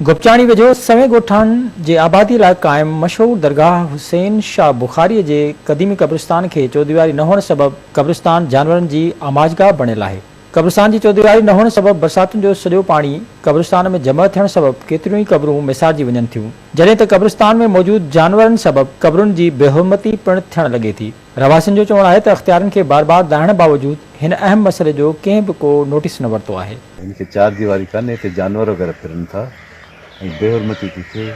गुपचाणी वेझो सवें ॻोठाण जे आबादी लाइ क़ाइम मशहूर दरगाह हुसैन शाह बुखारी जे क़दीमी क़ब्रिस्तान खे चौदीवारी न हुअण सबबि क़ब्रिस्तान जानवरनि जी आमाजगाह बणियल आहे। क़ब्रिस्तान जी चौदीवारी न हुअण सबबि बरसातुनि जो सॼो पाणी क़ब्रिस्तान में जमा थियण सबबि केतिरियूं ई क़बरूं मिसाइजी वञनि थियूं, जॾहिं त क़ब्रिस्तान में मौजूदु जानवरनि सबबि क़बरुनि जी बेहुरमती पिणु थियण लॻे थी। रवासियुनि जो चवणु आहे त अख़्तियारनि खे बार बार दाहण बावजूदि हिन अहम मसइले जो कंहिं बि को नोटिस न वरितो आहे। इनके चार दीवारी कान्हे, हिते जानवर वग़ैरह फिरनि था ऐं बेहुरमती थी थिए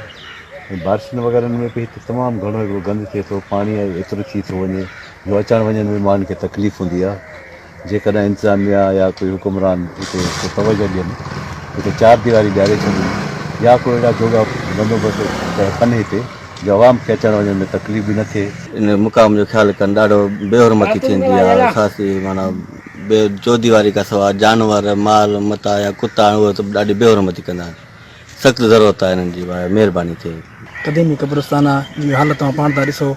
ऐं बारिशनि वग़ैरह में बि हिते तमामु घणो हिकिड़ो गंद थिए थो, पाणी एतिरो थी थो वञे जो अचण वञण में माण्हुनि खे तकलीफ़ हूंदी आहे। जेकॾहिं इंतिज़ामिया या कोई हुकुमरान हिते तवजो ॾियनि, हिते चार दीवारी ॾियारे छॾनि या कोई अहिड़ा जोगा बंदोबस्त कनि हिते जो आवाम खे अचण वञण में तकलीफ़ बि न थिए। इन मुक़ाम जो ख़्यालु कनि, ॾाढो बेहुरमती थींदी आहे। ख़ासि माना चौदीवारी खां सवाइ जानवर माल मता या कुता उहे त ॾाढी बेहुरमती कंदा आहिनि। सख़्तु ज़रूरत आहे हिननि जी, महिरबानी थिए। क़दीमी क़ब्रिस्तान जी हालत पाण था ॾिसो,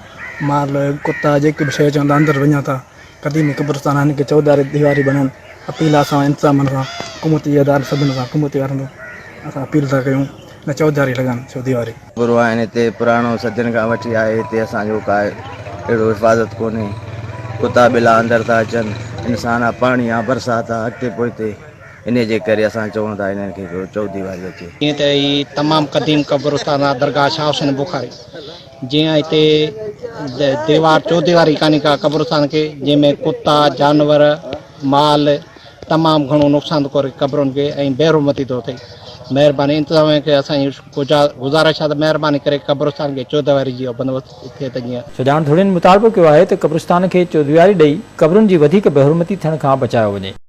माल कुता जेके बि शइ चवंदा अंदरि वञा था। क़दीमी क़ब्रिस्तान हिन खे चौधारी दीवारी बननि। अपील असां इंतज़ामनि सां हुकूमती अदालत सभिनी सां हुकूमती वारनि असां अपील था कयूं न चौधारी लॻनि चौधरी गुरू आहिनि हिते पुराणो सदियुनि खां वठी आहे। हिते असांजो का अहिड़ो हिफ़ाज़त कोन्हे, कुता ॿिला अंदरि था अचनि, इंसान आहे, पाणी आहे, बरसाति आहे, अॻिते पोइते, इन जे करे असां चऊं था हिननि खे चौदीवारी अचे। जीअं त हीअ तमामु क़दीम क़ब्रिस्तान आहे दरगाह शाह हुसैन बुखारी। जीअं हिते दीवार चौदीवारी कान्हे का क़ब्रिस्तान खे, जंहिंमें कुता जानवर माल तमामु घणो नुक़सानु थो करे क़बरुनि खे ऐं बेहुरमती थो थिए। महिरबानी इंतिज़ामिया खे असांजी गुज़ारिश आहे त महिरबानी करे क़ब्रिस्तान खे चौदीवारी जो बंदोबस्तु थिए त जीअं सुजाण धुड़ियुनि मुतालबो कयो आहे त क़ब्रिस्तान खे चौदीवारी ॾेई क़बरुनि जी वधीक बेहुरमती थियण खां बचायो वञे।